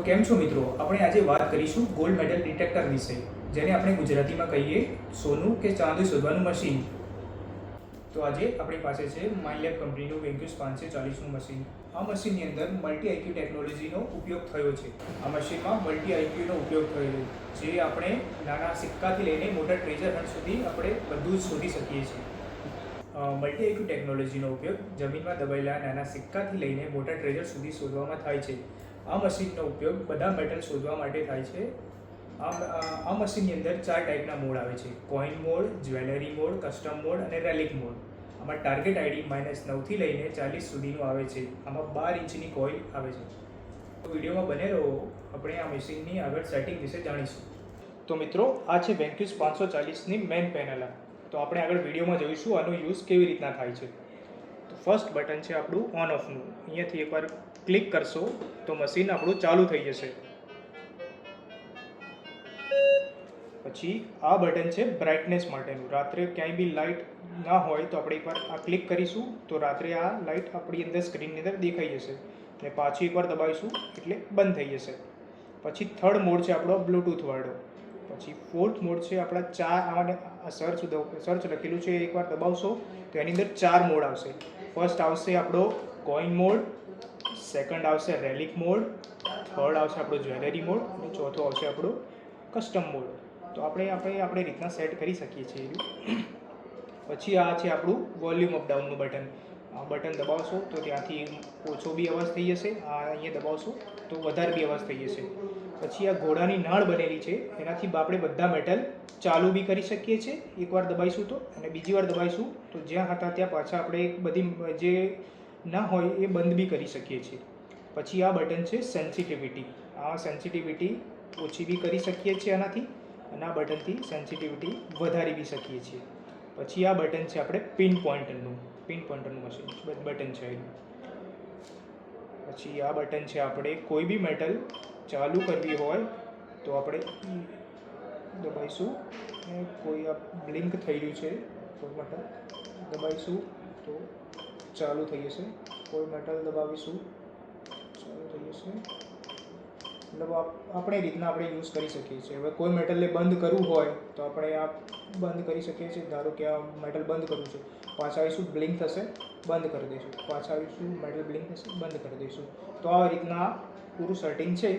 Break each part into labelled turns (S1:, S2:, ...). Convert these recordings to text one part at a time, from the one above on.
S1: કેમ છો મિત્રો? આપણે આજે વાત કરીશું ગોલ્ડ મેડલ ડિટેક્ટર વિશે, જેને આપણે ગુજરાતીમાં કહીએ સોનું કે ચાંદી શોધવાનું મશીન. તો આજે આપણી પાસે છે માયલેબ કંપનીનું વેન્ક્યુસ 540નું મશીન. આ મશીનની અંદર મલ્ટી આઈક્યુ ટેકનોલોજીનો ઉપયોગ થયો છે. આ મશીનમાં મલ્ટી આઈક્યુનો ઉપયોગ થયો છે, જે આપણે નાના સિક્કાથી લઈને મોટા ટ્રેઝર હન્ટ સુધી આપણે બધું જ શોધી શકીએ છીએ. મલ્ટી આઈક્યુ ટેકનોલોજીનો ઉપયોગ જમીનમાં દબાયેલા નાના સિક્કાથી લઈને મોટા ટ્રેઝર સુધી શોધવામાં થાય છે. આ મશીનનો ઉપયોગ બધા મેટલ શોધવા માટે થાય છે. આ મશીનની અંદર 4 ટાઈપના મોડ આવે છે: coin mode, jewellery mode, custom mode અને રેલિક મોડ. આમાં ટાર્ગેટ આઈડી -9 થી લઈને 40 સુધીનું આવે છે. આમાં 12 ઇંચની કોઇલ આવે છે. તો વિડીયોમાં બને રહો, આપણે આ મશીનની આગળ સેટિંગ વિશે જાણીશું. તો મિત્રો, આ છે વેન્ક્યુસ 540ની મેઇન પેનલ. તો આપણે આગળ વિડીયોમાં જોઈશું આનો યુઝ કેવી રીતના થાય છે. તો ફર્સ્ટ બટન છે આપણું ઓન ઓફનું. અહીંયાથી એકવાર ક્લિક કરશો તો મશીન આપણું ચાલુ થઈ જશે. પછી આ બટન છે બ્રાઇટનેસ માટેનું. રાત્રે ક્યાંય બી લાઇટ ના હોય તો આપણે એકવાર આ ક્લિક કરીશું તો રાત્રે આ લાઇટ આપણી અંદર સ્ક્રીનની અંદર દેખાઈ જશે. અને પાછી એકવાર દબાવીશું એટલે બંધ થઈ જશે. પછી થર્ડ મોડ છે આપણો બ્લૂટૂથ વાળો. પછી ફોર્થ મોડ છે આપણા સર્ચ લખેલું છે, એકવાર દબાવશો તો એની અંદર 4 મોડ આવશે. ફર્સ્ટ આવશે આપણો કોઈન મોડ, સેકન્ડ આવશે રેલિક મોડ, થર્ડ આવશે આપણો જ્વેલરી મોડ અને ચોથો આવશે આપણો કસ્ટમ મોડ. તો આપણે રીતના સેટ કરી શકીએ છીએ. પછી આ છે આપણું વોલ્યુમ અપ ડાઉનનું બટન. આ બટન દબાવશો તો ત્યાંથી ઓછો બી અવાજ થઈ જશે. આ અહીંયા દબાવશો તો વધારે બી અવાજ થઈ જશે. પછી આ ઘોડાની નાળ બનેલી છે, એનાથી આપણે બધા મેટલ ચાલુ બી કરી શકીએ છીએ. એકવાર દબાવીશું તો, અને બીજી વાર દબાવીશું તો જ્યાં હતા ત્યાં પાછા આપણે બધી જે ના હોય એ બંધ બી કરી શકીએ છીએ. પછી આ બટન છે સેન્સિટિવિટી. આ સેન્સિટિવિટી ઓછી બી કરી શકીએ છીએ આનાથી, અને આ બટનથી સેન્સિટિવિટી વધારી બી શકીએ છીએ. પછી આ બટન છે આપણે પિન પોઇન્ટરનું મશીન બટન છે. પછી આ બટન છે આપણે કોઈ બી મેટલ ચાલુ કરવી હોય તો આપણે દબાઈશું. કોઈ આ બ્લિંક થઈ રહ્યું છે, કોઈ મેટલ દબાઈશું તો ચાલુ થઈ જશે. કોઈ મેટલ દબાવીશું ચાલુ થઈ જશે. મતલબ આપણે રીતના આપણે યુઝ કરી શકીએ છીએ. હવે કોઈ મેટલને બંધ કરવું હોય તો આપણે આ બંધ કરી શકીએ છીએ. ધારો કે આ મેટલ બંધ કરવું છે, પાછા આવીશું, બ્લિંક થશે, બંધ કરી દઈશું. પાછા આવીશું, મેટલ બ્લિંક થશે, બંધ કરી દઈશું. તો આ રીતના પૂરું સેટિંગ છે.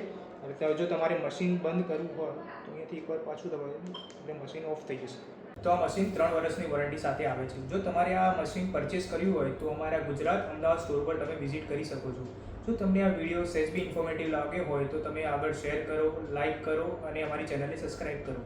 S1: જો તમારે મશીન બંધ કરવું હોય તો અહીંયાથી એકવાર પાછું દબાવી એટલે મશીન ઓફ થઈ જશે. તો આ મશીન 3 વર્ષની વોરંટી સાથે આવે છે. જો તમારે આ મશીન પરચેસ કર્યું હોય તો અમારા ગુજરાત અમદાવાદ સ્ટોર પર તમે વિઝિટ કરી શકો છો. જો તમને આ વિડીયો સહેજ બી ઇન્ફોર્મેટિવ લાગ્યો હોય તો તમે આગળ શેર કરો, લાઇક કરો અને અમારી ચેનલને સબસ્ક્રાઈબ કરો.